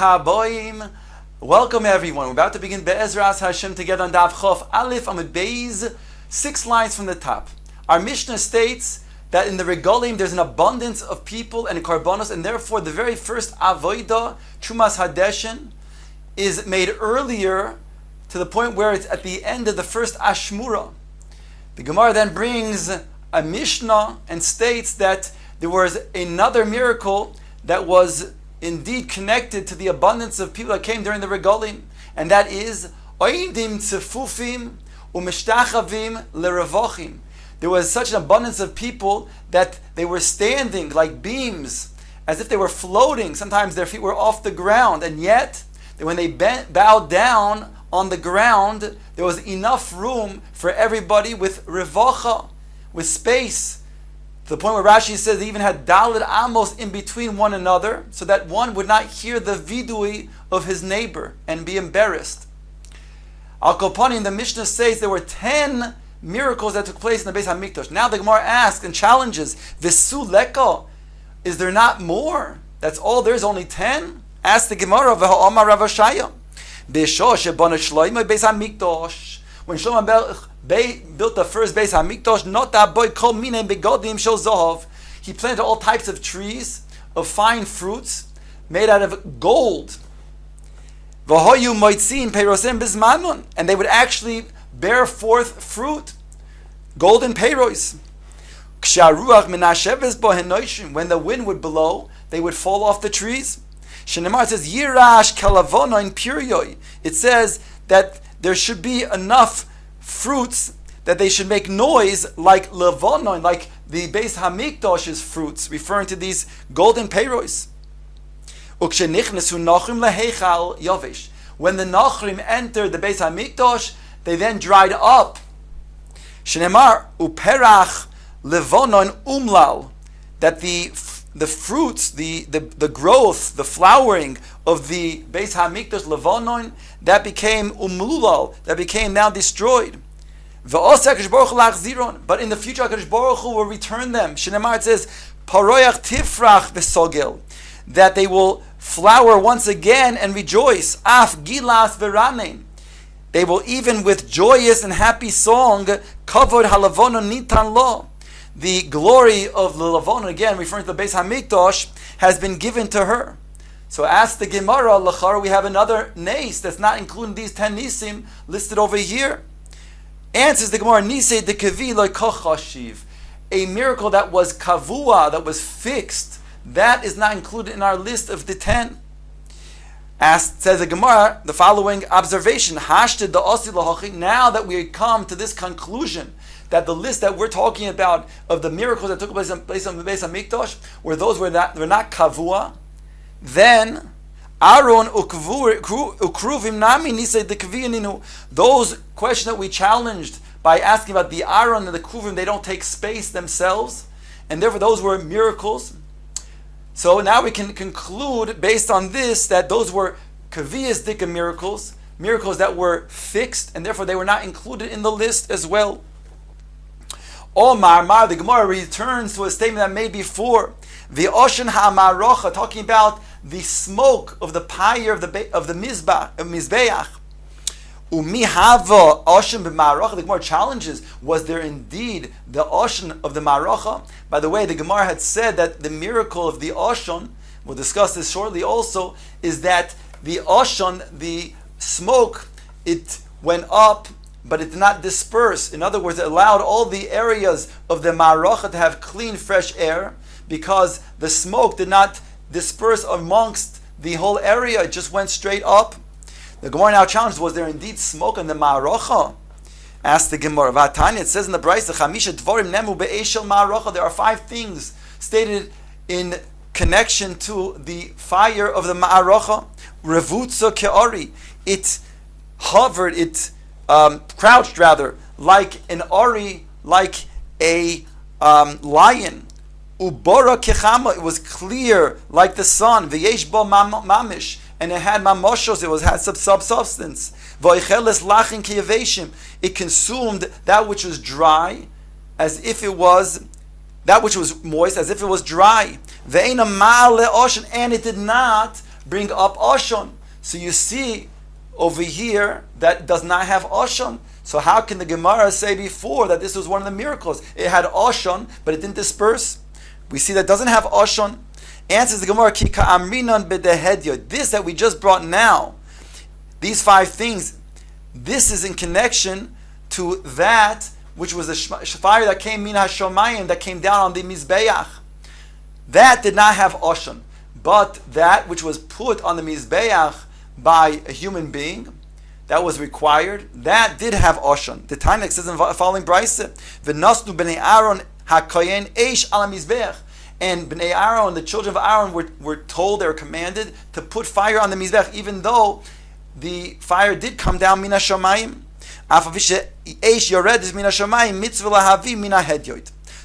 Haboim. Welcome everyone. We're about to begin Be'ezras Hashem together on Daf Chof Aleph Amud Beis, 6 lines from the top. Our Mishnah states that in the Regalim there's an abundance of people and Karbanos, and therefore the very first Avodah, Trumas Hadeshin, is made earlier to the point where it's at the end of the first Ashmura. The Gemara then brings a Mishnah and states that there was another miracle that was indeed connected to the abundance of people that came during the Regalim, and that is Oidim Tzefufim Umishtachavim Lerevochim. There was such an abundance of people that they were standing like beams, as if they were floating. Sometimes their feet were off the ground, and yet when they bowed down on the ground, there was enough room for everybody with revocha, with space. To the point where Rashi says they even had Daled Amos in between one another, so that one would not hear the vidui of his neighbor and be embarrassed. Al Kopanim, the Mishnah says there were 10 miracles that took place in the Beis HaMikdash. Now the Gemara asks and challenges, Visu Leko, is there not more? That's all, there's only 10? Ask the Gemara, V'ha'omar Rav Oshaya. B'Shor shebana Shlomo Beis HaMikdash. When Shlomo built the first Beis HaMikdash, not that boy called Minei Begodim Shel Zohav. He planted all types of trees of fine fruits made out of gold. V'hoyu moitzin peirosem bizmanon, and they would actually bear forth fruit, golden peiros. Ksharuach menasheves bo henoishim, when the wind would blow, they would fall off the trees. Shenemar says Yirash kalavono in puriyoi. It says that there should be enough fruits that they should make noise like levonon, like the Beis Hamikdash's fruits, referring to these golden peiros. Ukshenichnesu nachrim leheichal yavish. When the nachrim entered the Beis Hamikdash, they then dried up. Shenemar uperach levonon umlal, that the fruits, the growth, the flowering of the Beis Hamikdash levonon, that became umlulal, that became now destroyed. But in the future, HaKadosh Baruch Hu will return them. Shinemar, it says, Paroyach tifrach besogel, that they will flower once again and rejoice. Af gilas veranein, they will even with joyous and happy song, kavod halavonon nitan lo, the glory of the lavonon, again referring to the Beis Hamikdash, has been given to her. So ask the Gemara, Lachar, we have another nes that's not including these 10 nisim listed over here. Answers the Gemara, Nisei de kavi loy kochashiv, a miracle that was kavua, that was fixed, that is not included in our list of the 10. Says the Gemara, the following observation, Hashted the osi lahochi, now that we come to this conclusion, that the list that we're talking about of the miracles that took place on the Beis Hamikdash were those were not kavua, then Aaron ukruvim nami nisei dekviyaninu. Those questions that we challenged by asking about the Aaron and the kruvim, they don't take space themselves, and therefore those were miracles. So now we can conclude based on this that those were kaviyas dika miracles that were fixed, and therefore they were not included in the list as well. Omar, the Gemara returns to a statement that made before. The Oshan HaMarocha, talking about the smoke of the pyre of the Mizbeach. Umi hava Oshan b'Marocha. The Gemara challenges, was there indeed the Oshan of the Marocha? By the way, the Gemara had said that the miracle of the Oshan, we'll discuss this shortly also, is that the Oshan, the smoke, it went up, but it did not disperse. In other words, it allowed all the areas of the Marocha to have clean, fresh air, because the smoke did not disperse amongst the whole area, it just went straight up. The Gemara now challenges, was there indeed smoke in the Marocha? Asked the Gemara, Vatanya, it says in the Brayso, Chamisha Dvorim Nemu Be'eshel Marocha, there are 5 things stated in connection to the fire of the Marocha. Revutza Ke'ori, it hovered, it crouched rather, like an Ori, like a lion. Ubora Kechama, it was clear like the sun. V'yesh bo mamish, and it had mamoshos, had substance. V'oicheles lachin kiyaveshim, it consumed that which was dry, as if it was that which was moist, as if it was dry. Ve'ena ma'ale oshin, and it did not bring up Oshon. So you see over here that does not have Oshon. So how can the Gemara say before that this was one of the miracles? It had Oshon, but it didn't disperse. We see that doesn't have Oshon. Answers the Gemara, Ki ka'amrinan b'dehedyo. This that we just brought now, these 5 things, this is in connection to that which was the fire that came min hashomayim, that came down on the Mizbeach. That did not have Oshon. But that which was put on the Mizbeach by a human being, that was required, that did have Oshon. The time says in the following brayse, V'nosnu b'nei Aaron hakoyen eish ala Mizbeach. And b'nei Aaron, the children of Aaron, were told, they were commanded to put fire on the Mizbeach, even though the fire did come down min hashomayim.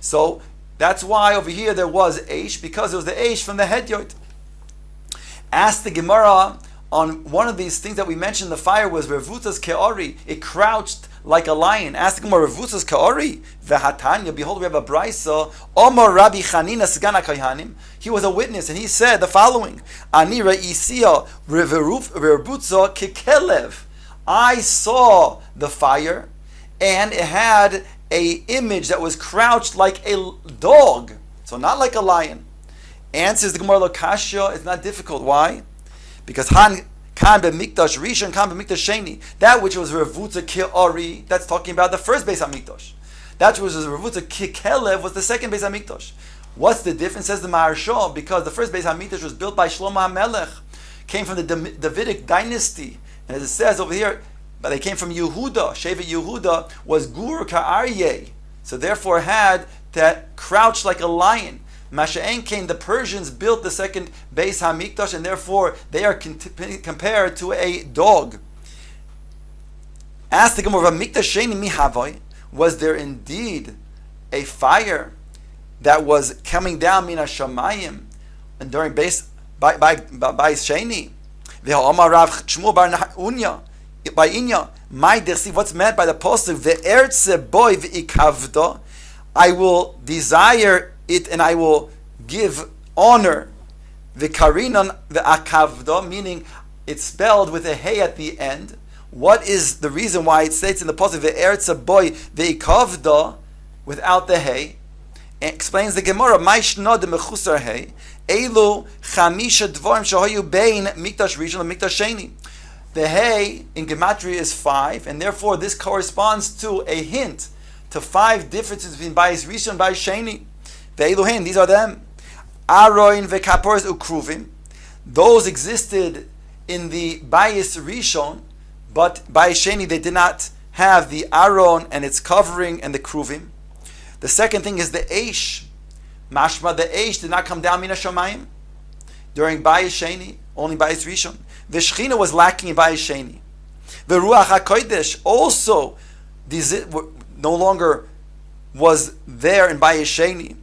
So that's why over here there was Eish, because it was the Eish from the Hedyot. Ask the Gemara on one of these things that we mentioned, the fire was Revutas Keori, it crouched like a lion. Ask the Gemara, Revutas Keori? Vehatanya, behold, we have a Brisa, Omar Rabbi Chanina Sgana Kayhanim. He was a witness and he said the following, Ani Re'isia Revutza Kekelev. I saw the fire, and it had a image that was crouched like a dog, so not like a lion. Answers the Gemara Lokashya, it's not difficult. Why? Because kan b'mikdash rishon, kan b'mikdash sheni. That which was revutza ki'ori, that's talking about the first Beis Hamikdash. That which was revutza ki'kelev was the second Beis Hamikdash. What's the difference? Says the Maharsha, because the first Beis Hamikdash was built by Shlomo HaMelech, came from the Davidic dynasty. And as it says over here, but they came from Yehuda. Shevet Yehuda was Gur Ka'aryeh. So therefore had that crouched like a lion. Masha'en came, the Persians built the second Beis HaMikdash, and therefore they are compared to a dog. Ask the Gemara, Mikdash Sheni mi havoi? Was there indeed a fire that was coming down min hashamayim and during Beis Sheni? By Inya, my dersi, what's meant by the pasuk? Ve'ertze boy ve'ikavdo, I will desire it and I will give honor. Ve'karinon ve'akavdo, meaning it's spelled with a hey at the end. What is the reason why it states in the pasuk ve'ertze boy ve'ikavdo without the hey? Explains the Gemara, my shnod mechusar hey. Elu chamisha dvorim shahoyu bein mikdash rishon and mikdash sheni. The hay in gematria is 5, and therefore this corresponds to a hint to 5 differences between bayis rishon and bayis sheni. Ve'eluhin, these are them. Aroin ve'kaporos ukruvim. Those existed in the bayis rishon, but bayis sheni they did not have the aron and its covering and the kruvim. The second thing is the eish. Mashma, the Eish did not come down min hashamayim during Bayis Sheni, only Bayis Rishon. The Shechina was lacking in Bayis Sheni. The Ruach HaKodesh also no longer was there in Bayis Sheni.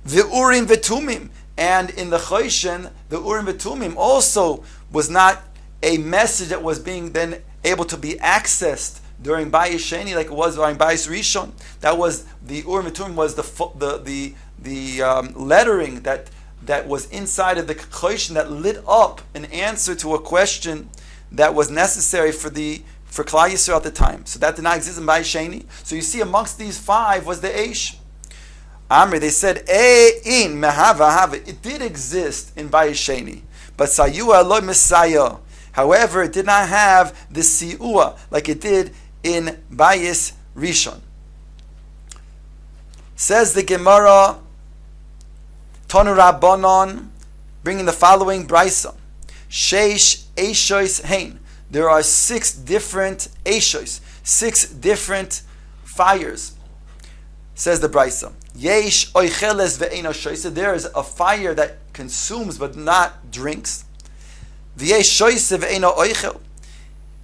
The Urim V'Tumim, and in the Choshen, the Urim V'Tumim also was not a message that was being then able to be accessed during Bayis Sheni like it was during Bayis Rishon. That was the Urim V'Tumim was the lettering that was inside of the Choshen that lit up an answer to a question that was necessary for Klal Yisrael at the time. So that did not exist in Bayis Sheni. So you see, amongst these 5 was the Eish. Amri, they said, in mehava, it did exist in Bayis Sheni, but sayua lo Messiah. However, it did not have the siua like it did in Bayis Rishon. Says the Gemara, Tonu Rabbanon, bringing the following brisa. Sheish Eishois Hein. There are 6 different Eishois, 6 different fires. Says the brisa. Yesh Oicheles ve'eino shoise. There is a fire that consumes but not drinks. V'yesh shoise ve'eino oichel.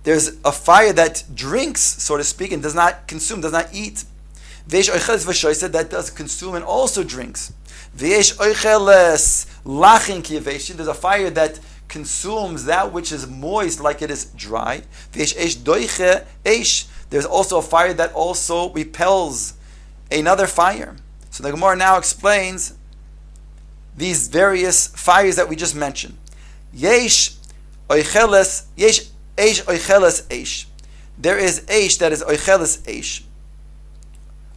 There's a fire that drinks, so to speak, and does not consume, does not eat. V'yesh oicheles v'shoise, that does consume and also drinks. V'yesh oicheles lachin kiyeveshin. There's a fire that consumes that which is moist like it is dry. V'yesh eish doiche eish. There's also a fire that also repels another fire. So the Gemara now explains these various fires that we just mentioned. Yesh oicheles, yesh eish oicheles eish. There is eish that is oicheles eish.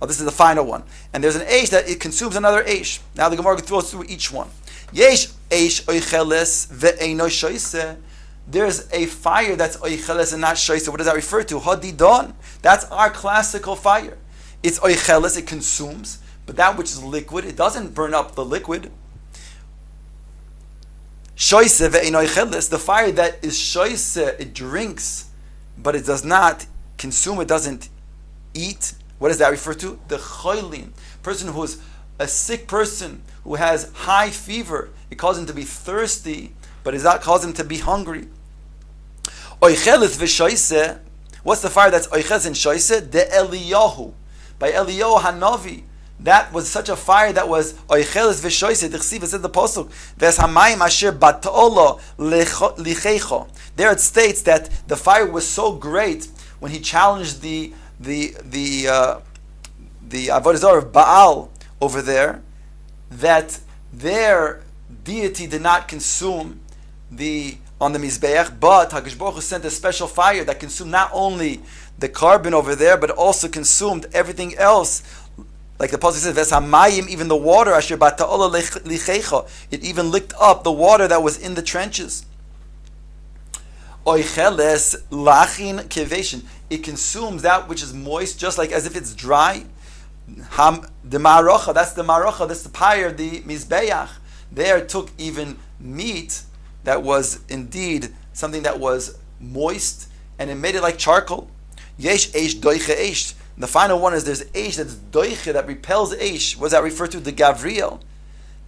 Oh, this is the final one. And there's an eish that it consumes another eish. Now the Gemara goes through each one. Yesh eish oicheles ve'eino shoise. There's a fire that's oicheles and not shoise. What does that refer to? Hadidon. That's our classical fire. It's oicheles, it consumes, but that which is liquid, it doesn't burn up the liquid. Shoise ve'eino oicheles, the fire that is shoise, it drinks, but it does not consume, it doesn't eat. What does that refer to? The choylin, person who is a sick person who has high fever. It causes him to be thirsty, but it does not cause him to be hungry. Oicheles v'shoise. What's the fire that's oicheles and shoise? The Eliyahu. By Eliyahu Hanavi. That was such a fire that was oicheles v'shoise. Dichsiv, it said the pasuk. Ves hamayim asher bat'olo lichecho. There it states that the fire was so great when he challenged the Avodah Zarah of Baal over there, that their deity did not consume on the Mizbeach, but HaKadosh Baruch Hu sent a special fire that consumed not only the carbon over there, but also consumed everything else. Like the pasuk says, "Ves hamayim," even the water, asher bata'ola lichecha, it even licked up the water that was in the trenches. Oicheles lachin keveshin. It consumes that which is moist, just like as if it's dry. The marocha, that's the marocha, that's the pyre, the mizbeach. There it took even meat that was indeed something that was moist, and it made it like charcoal. Yesh eish doiche eish. The final one is there's eish that's doiche, that repels eish. What does that refer to? The Gavriel.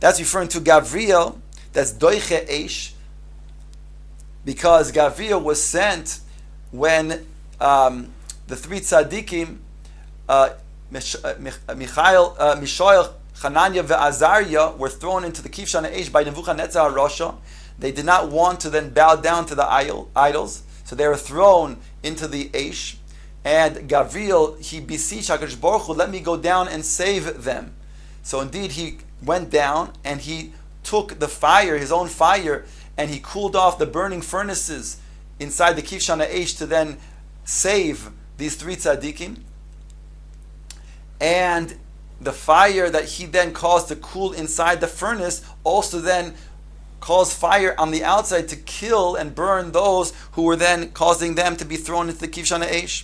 That's referring to Gavriel. That's doiche eish, because Gavriel was sent when the three tzaddikim, Mishael, Hananiah, ve'Azariah, were thrown into the Kivshan Eish by Nebuchadnezzar Rasha. They did not want to then bow down to the idols, so they were thrown into the Eish. And Gavriel, he beseeched HaKadosh Baruch Hu, let me go down and save them. So indeed he went down and he took the fire, his own fire, and he cooled off the burning furnaces inside the Kivshan Eish to then save these three tzaddikim. And the fire that he then caused to cool inside the furnace also then caused fire on the outside to kill and burn those who were then causing them to be thrown into the Kivshan Eish.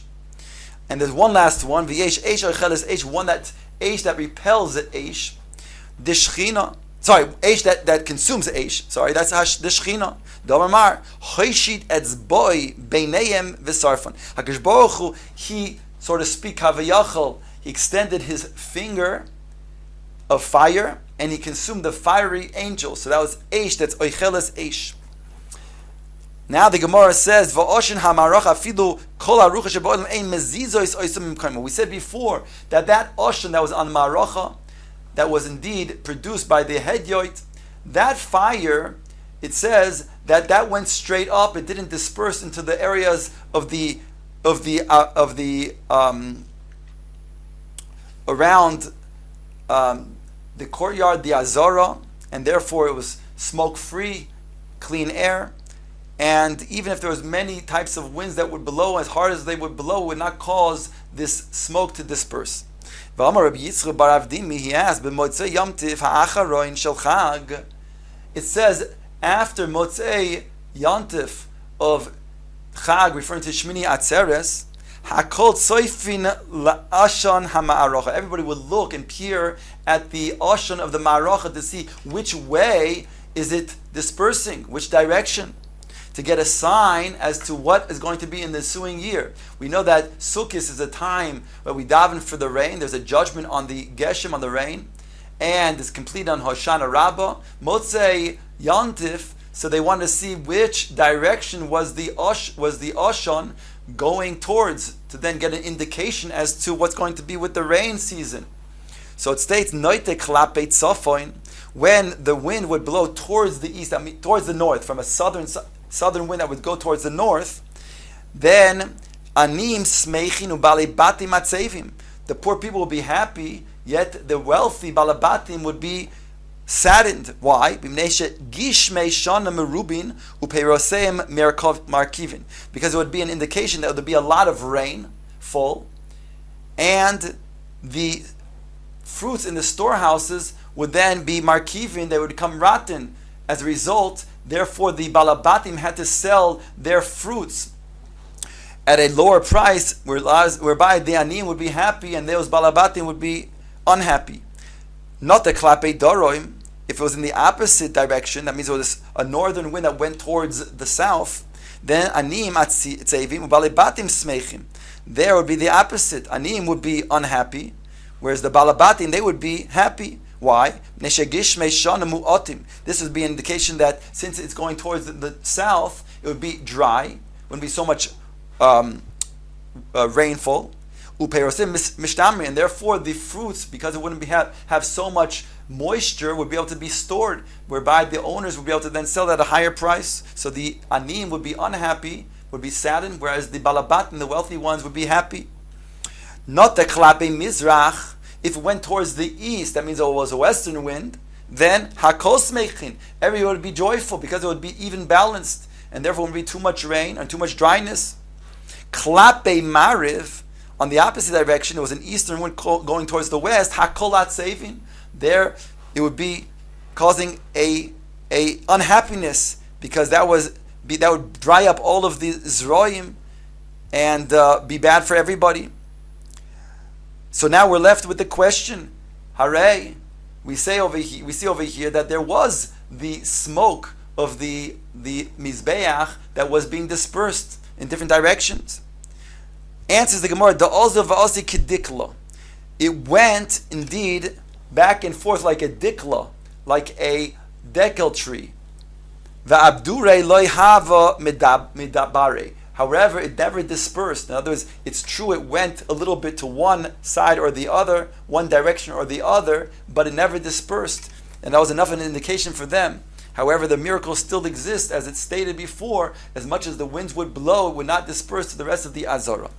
And there's one last one, V'yesh Eish Oicheles Eish, one that Eish that repels the Eish, the Shechina. Sorry, Eish that consumes Eish. Sorry, that's the Shechina. Damar Choshit Etzboi Beinayim V'Sarfan. HaKadosh Baruch Hu, he, so to speak, Havayachal, he extended his finger of fire and he consumed the fiery angel. So that was Eish, that's Oicheles Eish. Now the Gemara says, "Va'oshin hamarach afilu kol harucha sheba'olam ein mezizois oisam imkaimo." We said before that oshin that was on Maracha, that was indeed produced by the Hedyoit, that fire, it says that went straight up. It didn't disperse into the areas of the around the courtyard, the Azara, and therefore it was smoke-free, clean air. And even if there was many types of winds that would blow, as hard as they would blow, would not cause this smoke to disperse. He asked, it says after Motzei Yantif of Chag, referring to Shmini Atzeres, Hakol Tsoifin La'ashan HaMa'arocha. Everybody would look and peer at the Ashan of the Ma'arocha to see which way is it dispersing, which direction, to get a sign as to what is going to be in the ensuing year. We know that Sukkot is a time where we daven for the rain. There's a judgment on the Geshem, on the rain, and it's complete on Hoshana Rabbah. Motzei Yantif, so they want to see which direction was the Ashan going towards, to then get an indication as to what's going to be with the rain season. So it states, Noite Klapeit Sofoin, when the wind would blow towards the east, towards the north, from a southern wind that would go towards the north, then Anim Smeichin Ubali Batim Atzevim, the poor people will be happy, yet the wealthy Balabatim would be saddened. Why? Because it would be an indication that there would be a lot of rainfall, and the fruits in the storehouses would then be markivin, they would become rotten as a result. Therefore, the balabatim had to sell their fruits at a lower price, whereby the anim would be happy and those balabatim would be unhappy. Not the klape doroim. If it was in the opposite direction, that means it was a northern wind that went towards the south, then anim atzevim ubalebatim smechim. There would be the opposite. Anim would be unhappy, whereas the balabatim, they would be happy. Why? This would be an indication that since it's going towards the south, it would be dry, wouldn't be so much rainfall. And therefore the fruits, because it wouldn't have so much moisture, would be able to be stored, whereby the owners would be able to then sell at a higher price. So the anim would be unhappy, would be saddened, whereas the balabat and the wealthy ones would be happy. Not the klape mizrach. If it went towards the east, that means it was a western wind, then hakos mechin, everyone would be joyful because it would be even balanced, and therefore would be too much rain and too much dryness. Klape mariv, on the opposite direction, it was an eastern wind going towards the west, hakolat saving, there it would be causing a unhappiness, because that would dry up all of the zroim and be bad for everybody. So now we're left with the question, Hare, we see over here that there was the smoke of the Mizbeach that was being dispersed in different directions. Answers the Gemara, it went indeed back and forth like a dikla, like a dekel tree. However, it never dispersed. In other words, it's true it went a little bit to one side or the other, one direction or the other, but it never dispersed. And that was enough of an indication for them. However, the miracle still exists, as it stated before, as much as the winds would blow, it would not disperse to the rest of the Azara.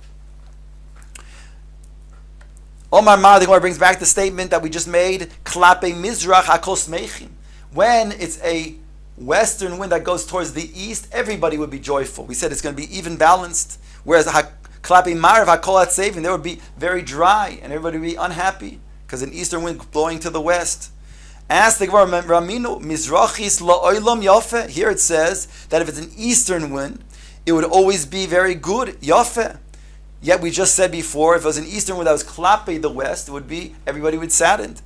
Omar Mar, the Gemara brings back the statement that we just made, Klape Mizrach Hakos Mechim. When it's a western wind that goes towards the east, everybody would be joyful. We said it's going to be even balanced. Whereas Klape Marav Hakolat Saving, they would be very dry and everybody would be unhappy because an eastern wind blowing to the west. Ask the Gemara, Raminu Mizrachis La'olam Yafe. Here it says that if it's an eastern wind, it would always be very good, Yafe. Yet we just said before, if it was an eastern wind that was Klape the west, it would be, everybody would saddened.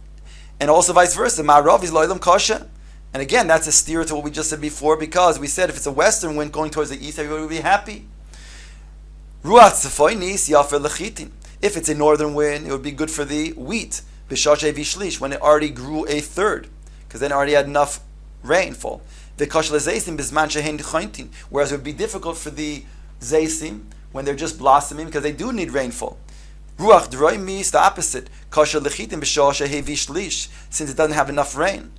And also vice versa, Ma'arav is La'olam Kasha. And again, that's a steer to what we just said before, because we said if it's a western wind going towards the east, everybody will be happy. If it's a northern wind, it would be good for the wheat, when it already grew a third, because then it already had enough rainfall. Whereas it would be difficult for the zaysim when they're just blossoming, because they do need rainfall. Ruach droim is the opposite, since it doesn't have enough rain.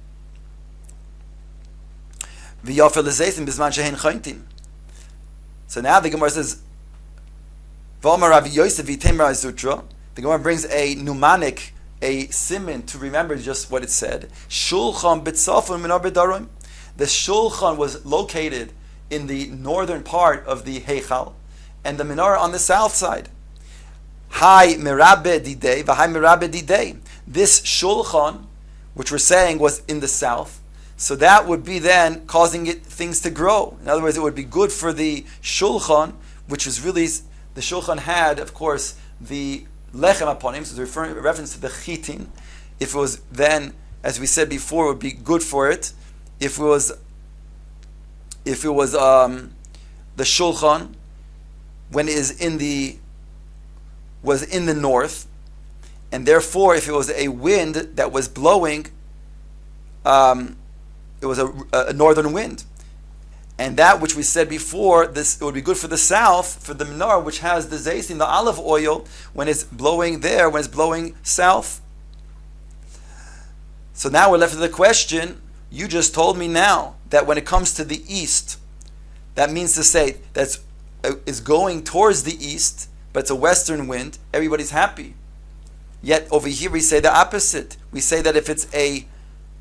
So now the Gemara says, the Gemara brings a mnemonic, a siman to remember just what it said. The shulchan was located in the northern part of the heichal, and the menorah on the south side. This shulchan, which we're saying was in the south, so that would be then causing things to grow. In other words, it would be good for the shulchan, which was really, the shulchan had, of course, the lechem upon him, so it's a reference to the chitin. If it was then, as we said before, it would be good for it. If it was the shulchan, when it is was in the north, and therefore, if it was a wind that was blowing, it was a northern wind, and that which we said before, it would be good for the south, for the menorah, which has the zaysin, the olive oil, when it's blowing there, when it's blowing south. So now we're left with the question, you just told me now that when it comes to the east, that means to say that is going towards the east, but it's a western wind, everybody's happy. Yet over here we say the opposite. We say that if it's a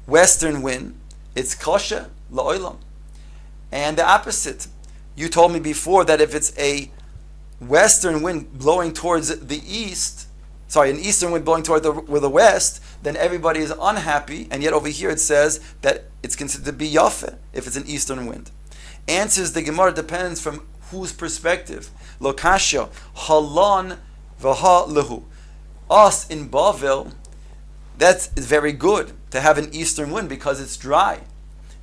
western wind, it's kosher la'olam. And the opposite, you told me before that if it's a western wind blowing towards the east, an eastern wind blowing toward the west, then everybody is unhappy, and yet over here it says that it's considered to be yafe if it's an eastern wind. Answers the Gemara, depends from whose perspective. Lokasha, halon v'ha lehu. Us in Bavel, that's very good to have an eastern wind because it's dry.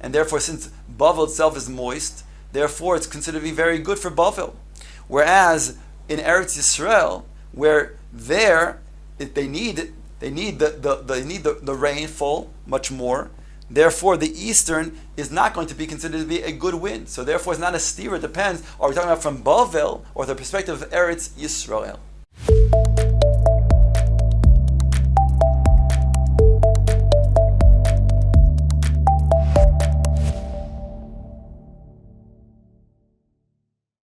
And therefore, since Bavel itself is moist, therefore it's considered to be very good for Bavel. Whereas in Eretz Yisrael, where they need the rainfall much more, therefore the eastern is not going to be considered to be a good wind. So therefore it's not a steer, it depends. Are we talking about from Bavel or the perspective of Eretz Yisrael?